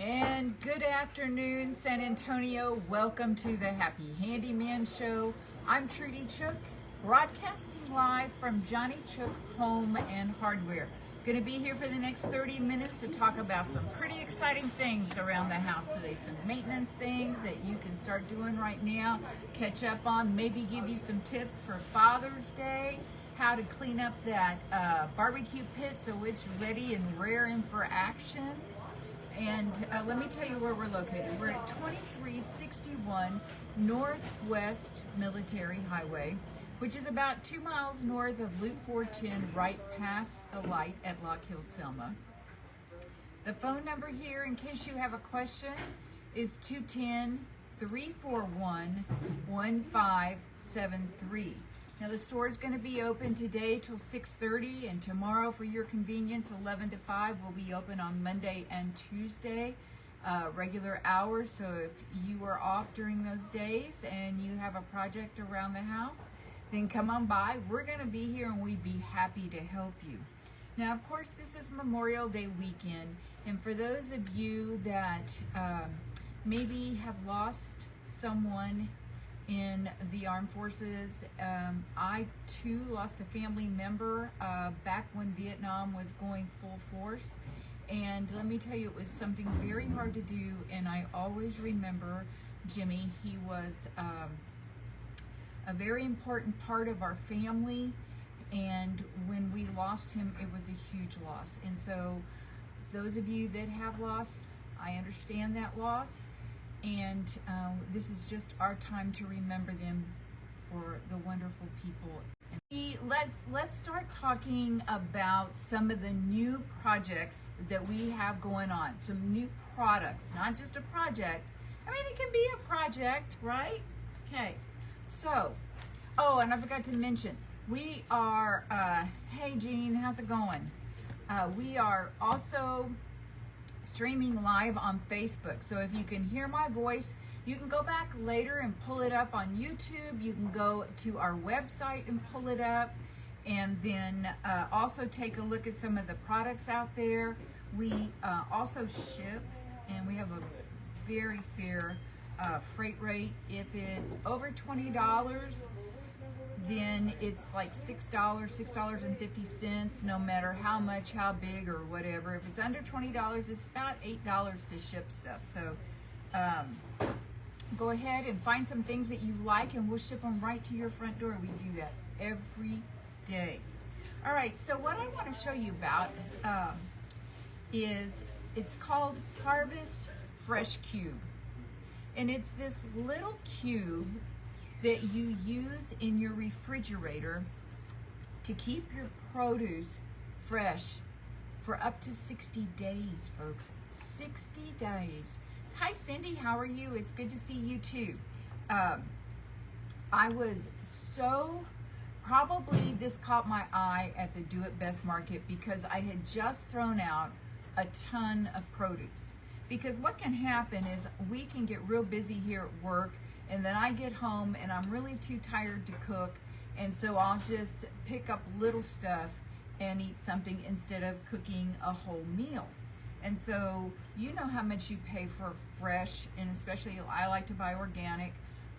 And good afternoon, San Antonio. Welcome to the Happy Handyman Show. I'm Trudy Chook, broadcasting live from Johnny Chook's Home and Hardware. Going to be here for the next 30 minutes to talk about some pretty exciting things around the house today. Some maintenance things that you can start doing right now, catch up on, maybe give you some tips for Father's Day, how to clean up that barbecue pit so it's ready and raring for action. And let me tell you where we're located. We're at 2361 Northwest Military Highway, which is about 2 miles north of Loop 410, right past the light at Lock Hill, Selma. The phone number here, in case you have a question, is 210-341-1573. Now the store is going to be open today till 6:30, and tomorrow, for your convenience, 11 to 5. We'll be open on Monday and Tuesday, regular hours. So if you are off during those days and you have a project around the house, then come on by. We're going to be here and we'd be happy to help you. Now, of course, this is Memorial Day weekend, and for those of you that maybe have lost someone in the armed forces, I too lost a family member back when Vietnam was going full force, and let me tell you, it was something very hard to do, and I always remember Jimmy. He was a very important part of our family, and when we lost him, it was a huge loss. And so those of you that have lost, I understand that loss, and this is just our time to remember them for the wonderful people. Let's start talking about some of the new projects that we have going on. Some new products, not just a project. I mean, it can be a project, right? Okay. So, oh, and I forgot to mention, we are, hey Jean, how's it going? We are also streaming live on Facebook. So if you can hear my voice, you can go back later and pull it up on YouTube. You can go to our website and pull it up, and then also take a look at some of the products out there. We also ship, and we have a very fair freight rate. If it's over $20, then it's like $6.50, no matter how much, how big, or whatever. If it's under $20, it's about $8 to ship stuff. So go ahead and find some things that you like, and we'll ship them right to your front door. We do that every day. All right, so what I want to show you about is, it's called Harvest Fresh Cube. And it's this little cube that you use in your refrigerator to keep your produce fresh for up to 60 days, folks. 60 days. Hi, Cindy. How are you? It's good to see you, too. I was probably this caught my eye at the Do It Best Market because I had just thrown out a ton of produce. Because what can happen is we can get real busy here at work, and then I get home and I'm really too tired to cook, and so I'll just pick up little stuff and eat something instead of cooking a whole meal. And so you know how much you pay for fresh, and especially I like to buy organic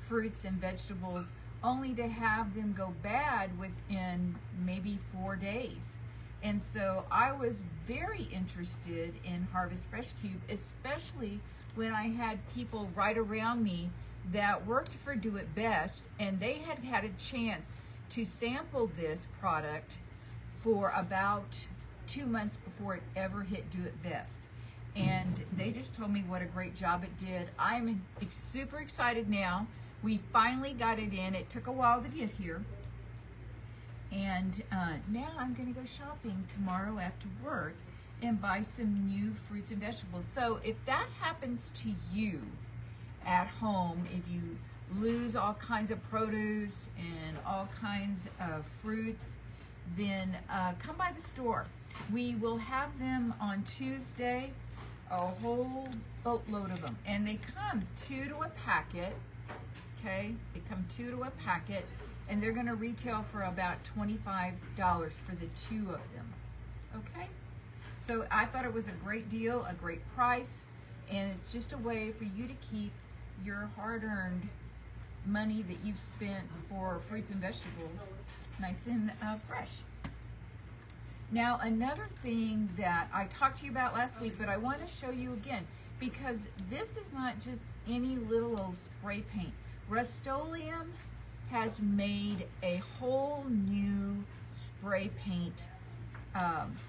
fruits and vegetables, only to have them go bad within maybe 4 days. And so I was very interested in Harvest Fresh Cube, especially when I had people right around me that worked for Do It Best, and they had had a chance to sample this product for about 2 months before it ever hit Do It Best. And they just told me what a great job it did. I'm super excited now. We finally got it in. It took a while to get here. And now I'm going to go shopping tomorrow after work and buy some new fruits and vegetables. So if that happens to you at home, if you lose all kinds of produce and all kinds of fruits, then come by the store. We will have them on Tuesday, a whole boatload of them. And they come 2 to a packet, okay? They come 2 to a packet. And they're going to retail for about $25 for the 2 of them, okay? So I thought it was a great deal, a great price, And it's just a way for you to keep your hard-earned money that you've spent for fruits and vegetables nice and fresh. Now, another thing that I talked to you about last week, but I want to show you again, because this is not just any little old spray paint. Rust-Oleum has made a whole new spray paint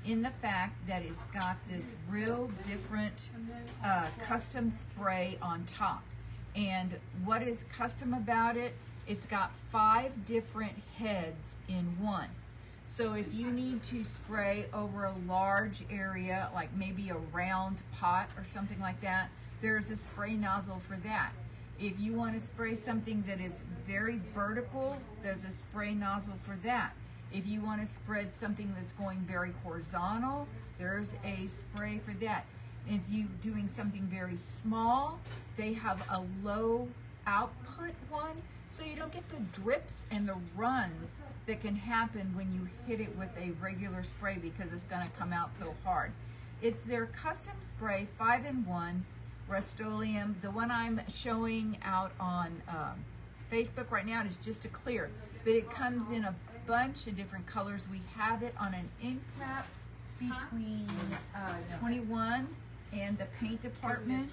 in the fact that it's got this real different custom spray on top. And what is custom about it? It's got 5 different heads in one. So if you need to spray over a large area, like maybe a round pot or something like that, there's a spray nozzle for that. If you want to spray something that is very vertical, there's a spray nozzle for that. If you want to spread something that's going very horizontal, there's a spray for that. If you're doing something very small, they have a low output one, so you don't get the drips and the runs that can happen when you hit it with a regular spray, because it's going to come out so hard. It's their custom spray, 5-in-1, Rust-Oleum. The one I'm showing out on Facebook right now is just a clear, but it comes in a bunch of different colors. We have it on an end cap between 21 and the paint department.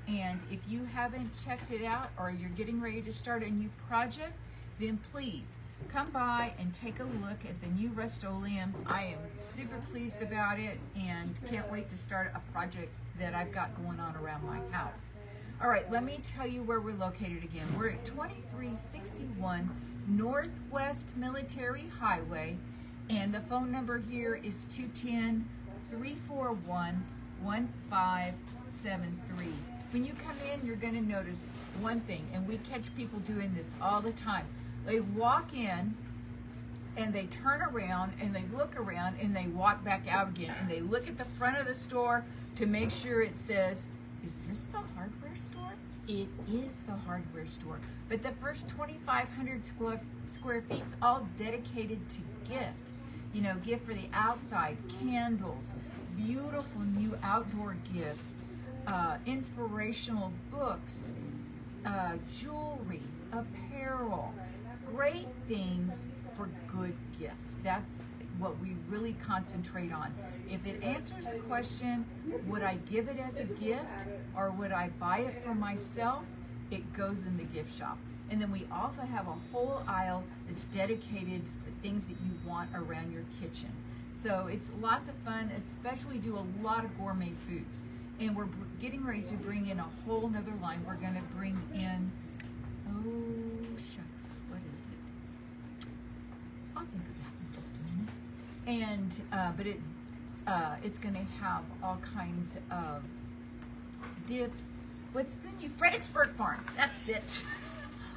And if you haven't checked it out, or you're getting ready to start a new project, then please come by and take a look at the new Rust-Oleum. I am super pleased about it and can't wait to start a project that I've got going on around my house. All right, let me tell you where we're located again. We're at 2361 Northwest Military Highway, and the phone number here is 210-341-1573. When you come in, you're going to notice one thing, and we catch people doing this all the time. They walk in and they turn around and they look around and they walk back out again, and they look at the front of the store to make sure it says, is this the hardware store? It is the hardware store. But the first 2,500 square feet is all dedicated to gift. You know, gift for the outside, candles, beautiful new outdoor gifts, inspirational books, jewelry, apparel, great things for good gifts. That's what we really concentrate on. If it answers the question, would I give it as a gift or would I buy it for myself, it goes in the gift shop. And then we also have a whole aisle that's dedicated for things that you want around your kitchen. So it's lots of fun, especially do a lot of gourmet foods. And we're getting ready to bring in a whole nother line. We're going to bring in, oh shucks, what is it? I'll think of that in just a minute. And but it's going to have all kinds of dips. What's the new Fredericksburg Farms? That's it.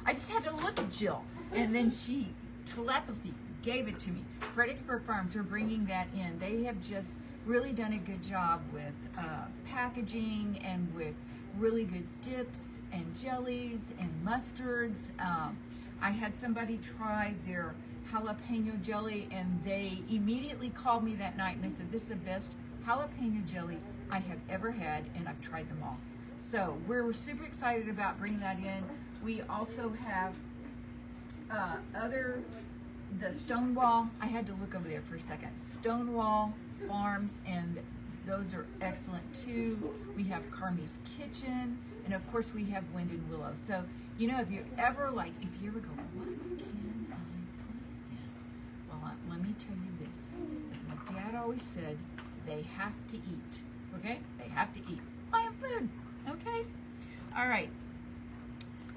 I just had to look at Jill, and then she telepathy gave it to me. Fredericksburg Farms are bringing that in. They have just really done a good job with packaging and with really good dips and jellies and mustards. I had somebody try their jalapeno jelly, and they immediately called me that night and they said, this is the best jalapeno jelly I have ever had, and I've tried them all. So we're super excited about bringing that in. We also have the Stonewall. I had to look over there for a second. Stonewall Farms, and those are excellent too. We have Carmi's Kitchen, and of course we have Wind and Willow. So, you know, if you ever go, what can I put in? Well, let me tell you this. As my dad always said, they have to eat, okay? They have to eat. Buy them food, okay? All right.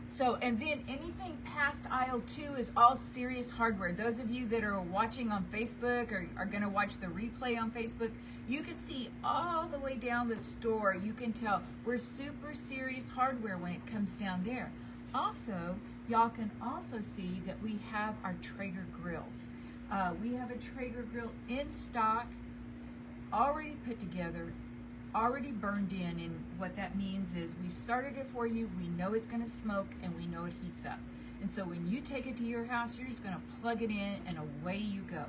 So, and then anything past aisle 2 is all serious hardware. Those of you that are watching on Facebook or are going to watch the replay on Facebook, you can see all the way down the store. You can tell we're super serious hardware when it comes down there. Also, y'all can also see that we have our Traeger grills. We have a Traeger grill in stock, already put together, already burned in, and what that means is we started it for you, we know it's going to smoke, and we know it heats up. And so when you take it to your house, you're just going to plug it in and away you go.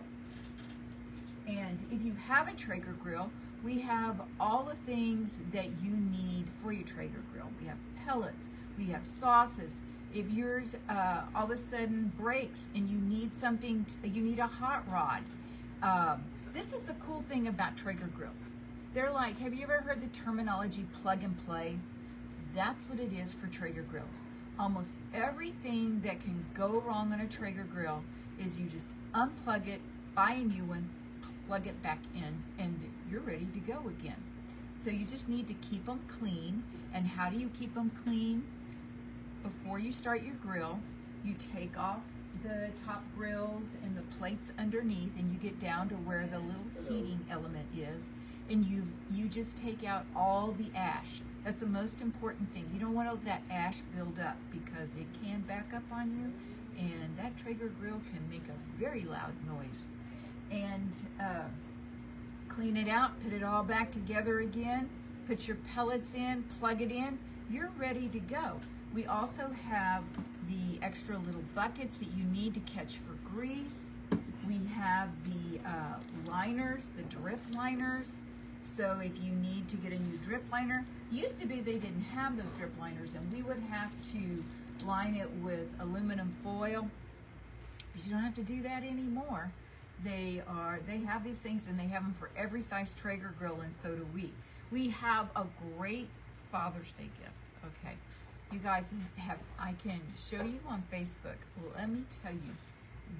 And if you have a Traeger grill, We have all the things that you need for your Traeger grill. We have pellets, we have sauces. If yours all of a sudden breaks and you need something, you need a hot rod. This is the cool thing about Traeger grills. They're like, have you ever heard the terminology plug and play? That's what it is for Traeger grills. Almost everything that can go wrong on a Traeger grill is you just unplug it, buy a new one, plug it back in, and you're ready to go again. So you just need to keep them clean. And how do you keep them clean? Before you start your grill, you take off the top grills and the plates underneath, and you get down to where the little heating element is, and you just take out all the ash. That's the most important thing. You don't want to let that ash build up because it can back up on you, and that Traeger grill can make a very loud noise. And clean it out, put it all back together again, put your pellets in, plug it in, you're ready to go. We also have the extra little buckets that you need to catch for grease. We have the liners, the drip liners. So if you need to get a new drip liner, used to be they didn't have those drip liners, and we would have to line it with aluminum foil. But you don't have to do that anymore. They have these things, and they have them for every size Traeger grill, and so do we. We have a great Father's Day gift. Okay, you guys have, I can show you on Facebook. Well, let me tell you,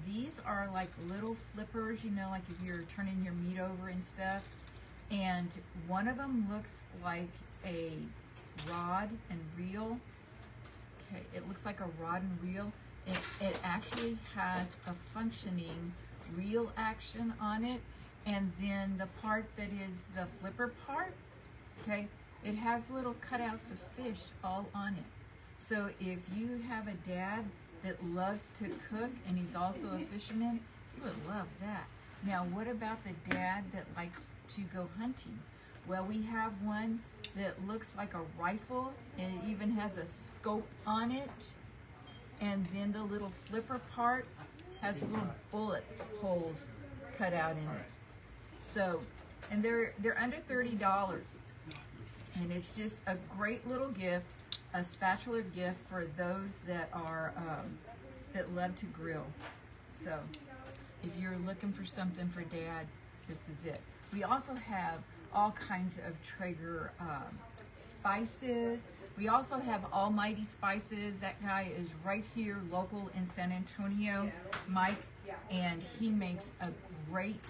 these are like little flippers, you know, like if you're turning your meat over and stuff. And one of them looks like a rod and reel. Okay, it looks like a rod and reel. It actually has a functioning reel action on it. And then the part that is the flipper part, okay, it has little cutouts of fish all on it. So if you have a dad that loves to cook and he's also a fisherman, you would love that. Now, what about the dad that likes to go hunting? Well, we have one that looks like a rifle, and it even has a scope on it. And then the little flipper part has little bullet holes cut out in it. So, and they're under $30. And it's just a great little gift, a spatula gift for those that are that love to grill. So if you're looking for something for dad, this is it. We also have all kinds of Traeger spices. We also have Almighty Spices. That guy is right here, local in San Antonio, Mike, and he makes a great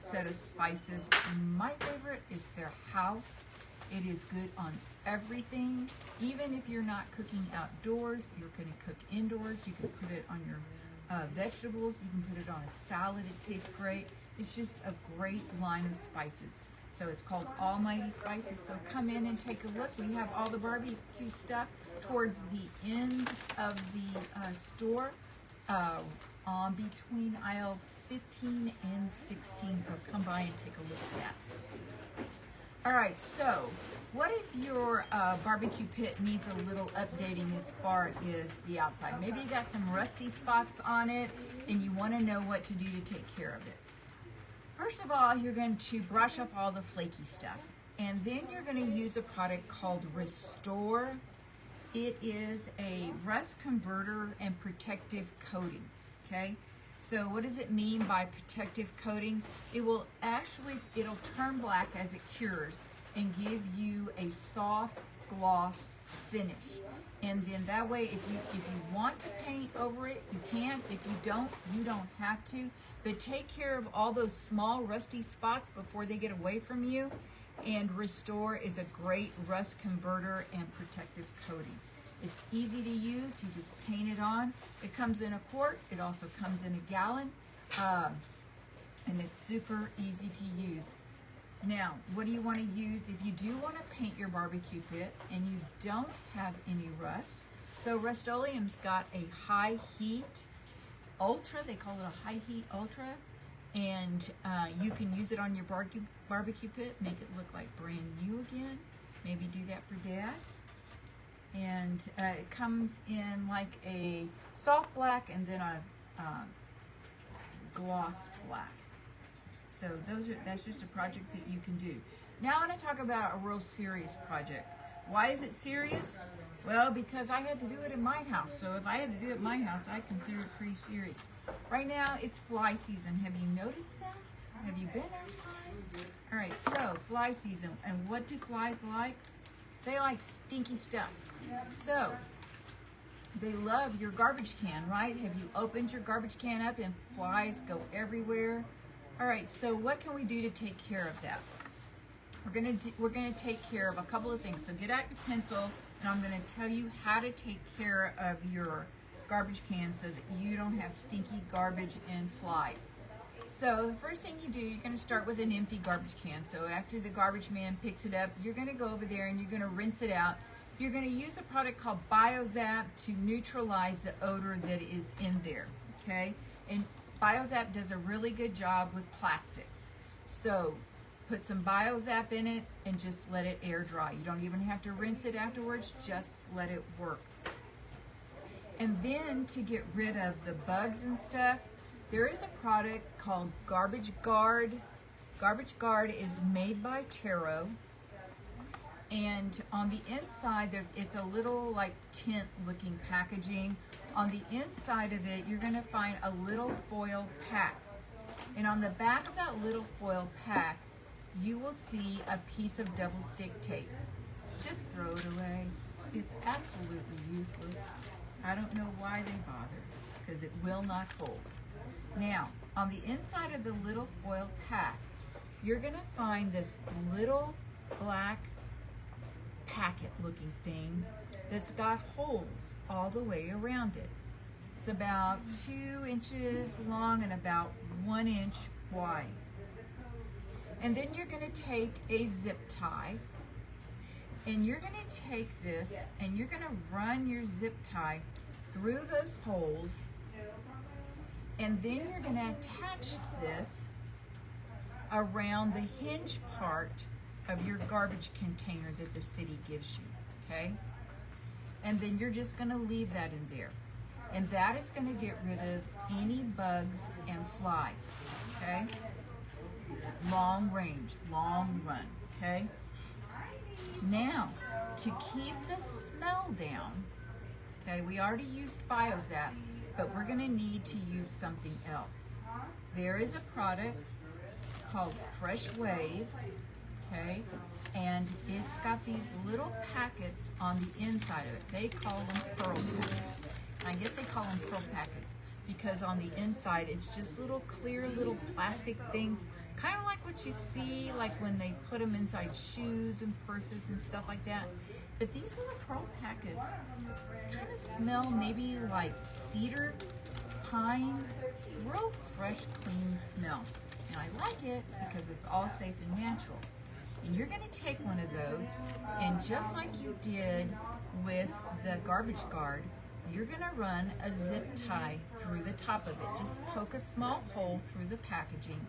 set of spices. My favorite is their house. It is good on everything. Even if you're not cooking outdoors, you're going to cook indoors. You can put it on your vegetables. You can put it on a salad. It tastes great. It's just a great line of spices. So it's called Almighty Spices. So come in and take a look. We have all the barbecue stuff towards the end of the store on between aisle 15 and 16. So come by and take a look at that. All right, so what if your barbecue pit needs a little updating as far as the outside? Maybe you got some rusty spots on it and you want to know what to do to take care of it. First of all, you're going to brush off all the flaky stuff, and then you're going to use a product called Restore. It is a rust converter and protective coating, okay? So what does it mean by protective coating? It will actually, it'll turn black as it cures and give you a soft gloss finish. And then that way, if you want to paint over it, you can. If you don't have to. But take care of all those small rusty spots before they get away from you. And Restore is a great rust converter and protective coating. It's easy to use. You just paint it on. It comes in a quart. It also comes in a gallon. And it's super easy to use. Now, what do you want to use if you do want to paint your barbecue pit and you don't have any rust? So Rust-Oleum's got a high heat ultra. They call it a high heat ultra. And you can use it on your barbecue pit, make it look like brand new again. Maybe do that for dad. And it comes in like a soft black and then a gloss black. So that's just a project that you can do. Now I want to talk about a real serious project. Why is it serious? Well, because I had to do it in my house. So if I had to do it in my house, I consider it pretty serious. Right now, it's fly season. Have you noticed that? Have you been outside? All right, so fly season. And what do flies like? They like stinky stuff. So they love your garbage can, right? Have you opened your garbage can up and flies go everywhere? All right, so what can we do to take care of that? We're gonna take care of a couple of things. So get out your pencil, and I'm gonna tell you how to take care of your garbage can so that you don't have stinky garbage and flies. So the first thing you do, you're gonna start with an empty garbage can. So after the garbage man picks it up, you're gonna go over there and you're gonna rinse it out. You're gonna use a product called BioZap to neutralize the odor that is in there, okay? And BioZap does a really good job with plastics. So put some BioZap in it and just let it air dry. You don't even have to rinse it afterwards, just let it work. And then to get rid of the bugs and stuff, there is a product called Garbage Guard. Garbage Guard is made by Terro. And on the inside, it's a little like tent looking packaging. On the inside of it, you're gonna find a little foil pack. And on the back of that little foil pack, you will see a piece of double stick tape. Just throw it away. It's absolutely useless. I don't know why they bother, because it will not hold. Now, on the inside of the little foil pack, you're gonna find this little black packet looking thing that's got holes all the way around it. It's about 2 inches long and about 1 inch wide. And then you're gonna take a zip tie, and you're gonna take this and you're gonna run your zip tie through those holes, and then you're gonna attach this around the hinge part of your garbage container that the city gives you, okay? And then you're just gonna leave that in there. And that is gonna get rid of any bugs and flies, okay? Long range, long run, okay? Now, to keep the smell down, okay, we already used BioZap, but we're gonna need to use something else. There is a product called Fresh Wave, okay? And it's got these little packets on the inside of it. They call them pearl packets. I guess they call them pearl packets because on the inside it's just little clear little plastic things, kind of like what you see like when they put them inside shoes and purses and stuff like that. But these little pearl packets kind of smell maybe like cedar, pine, real fresh, clean smell. And I like it because it's all safe and natural. And you're gonna take one of those, and just like you did with the Garbage Guard, you're gonna run a zip tie through the top of it. Just poke a small hole through the packaging,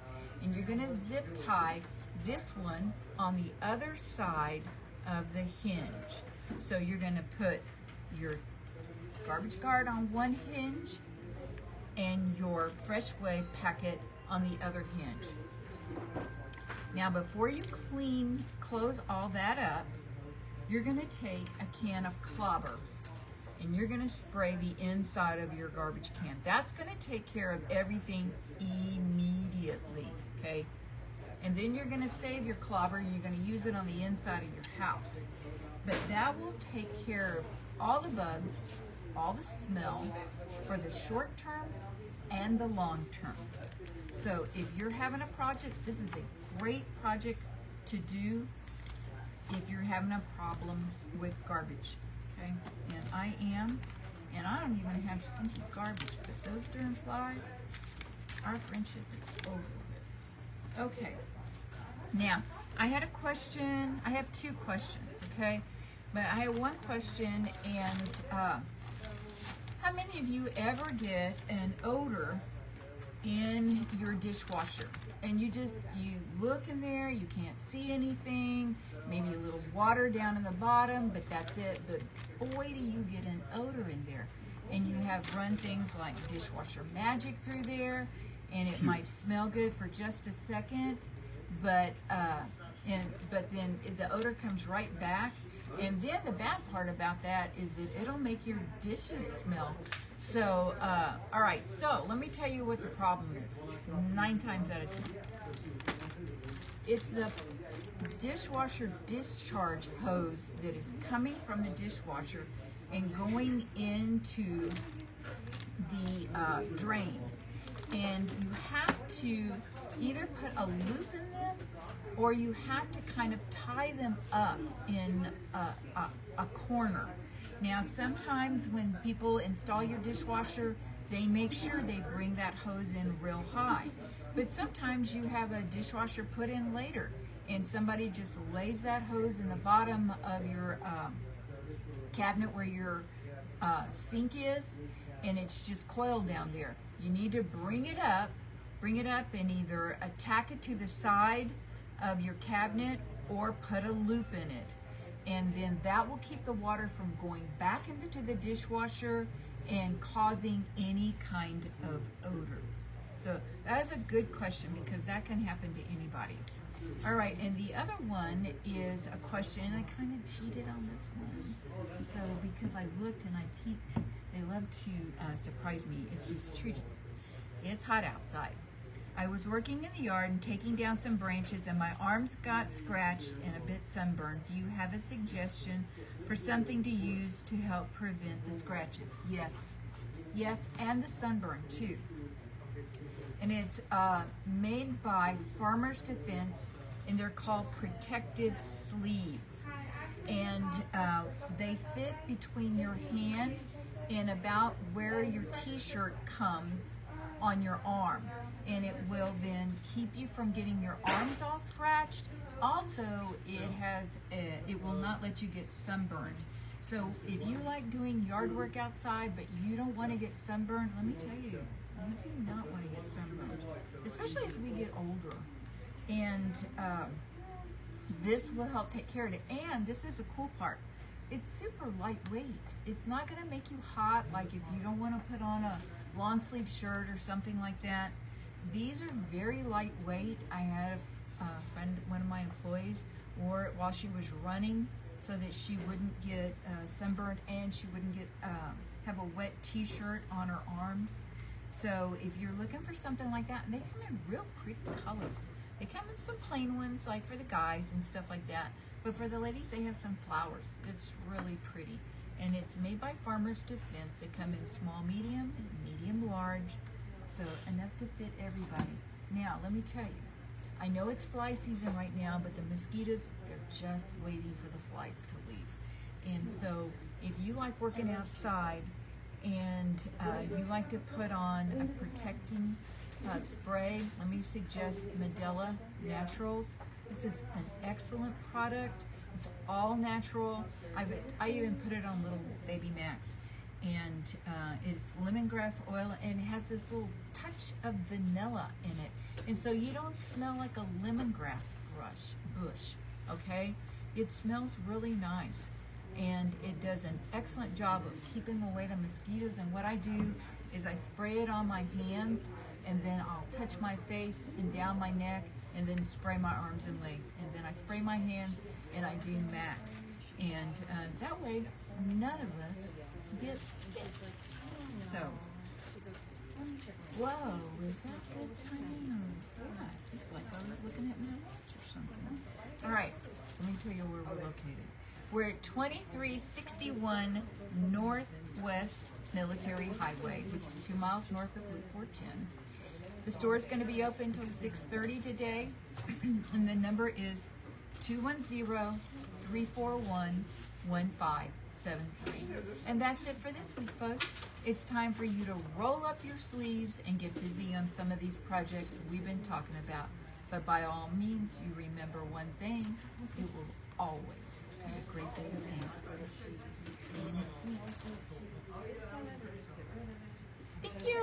and you're gonna zip tie this one on the other side of the hinge. So you're gonna put your Garbage Guard on one hinge and your Fresh Wave packet on the other hinge. Now, before you close all that up, you're gonna take a can of clobber and you're gonna spray the inside of your garbage can. That's gonna take care of everything immediately, okay? And then you're gonna save your clobber and you're gonna use it on the inside of your house. But that will take care of all the bugs, all the smell for the short term and the long term. So if you're having a project, this is a great project to do if you're having a problem with garbage, okay? And I don't even have stinky garbage, but those darn flies, our friendship is over with. Okay, now I had a question, I have 2 questions, okay? But I have one question, and how many of you ever get an odor in your dishwasher? And you look in there, you can't see anything, maybe a little water down in the bottom, but that's it. But boy, do you get an odor in there. And you have run things like dishwasher magic through there, and it might smell good for just a second, but But then the odor comes right back. And then the bad part about that is that it'll make your dishes smell. So, all right, so let me tell you what the problem is. 9 times out of 10. It's the dishwasher discharge hose that is coming from the dishwasher and going into the drain. And you have to either put a loop in them, or you have to kind of tie them up in a corner. Now, sometimes when people install your dishwasher, they make sure they bring that hose in real high. But sometimes you have a dishwasher put in later, and somebody just lays that hose in the bottom of your cabinet where your sink is, and it's just coiled down there. You need to bring it up and either attack it to the side of your cabinet or put a loop in it. And then that will keep the water from going back into the dishwasher and causing any kind of odor. So that is a good question, because that can happen to anybody. All right, and the other one is a question, I kind of cheated on this one. So because I looked and I peeked, they love to surprise me. It's just Trudy. It's hot outside. I was working in the yard and taking down some branches, and my arms got scratched and a bit sunburned. Do you have a suggestion for something to use to help prevent the scratches? Yes, and the sunburn too. And it's made by Farmers Defense, and they're called protective sleeves. And they fit between your hand and about where your t-shirt comes on your arm, and it will then keep you from getting your arms all scratched. Also, it will not let you get sunburned. So if you like doing yard work outside but you don't want to get sunburned, let me tell you, you do not want to get sunburned, especially as we get older. And this will help take care of it. And this is the cool part. It's super lightweight. It's not going to make you hot, like if you don't want to put on a long sleeve shirt or something like that. These are very lightweight. I had a friend, one of my employees, wore it while she was running so that she wouldn't get sunburned, and she wouldn't get have a wet t-shirt on her arms. So if you're looking for something like that, and they come in real pretty colors. They come in some plain ones, like for the guys and stuff like that. But for the ladies, they have some flowers. It's really pretty. And it's made by Farmers Defense. They come in small, medium, and medium large. So enough to fit everybody. Now, let me tell you, I know it's fly season right now, but the mosquitoes, they're just waiting for the flies to leave. And so if you like working outside and you like to put on a protecting spray, let me suggest Medela Naturals. This is an excellent product. It's all natural. I even put it on little baby Max. And it's lemongrass oil, and it has this little touch of vanilla in it. And so you don't smell like a lemongrass bush, okay? It smells really nice. And it does an excellent job of keeping away the mosquitoes. And what I do is I spray it on my hands, and then I'll touch my face and down my neck, and then spray my arms and legs. And then I spray my hands, and I do Max. And that way, none of us get sick. So, whoa, is that good timing or what? It's like I was looking at my watch or something. All right, let me tell you where we're located. We're at 2361 Northwest Military Highway, which is 2 miles north of Loop 410. The store is going to be open until 6:30 today, and the number is 210-341-1573. And that's it for this week, folks. It's time for you to roll up your sleeves and get busy on some of these projects we've been talking about. But by all means, you remember one thing: it will always be a great day to paint. See you next week. Thank you.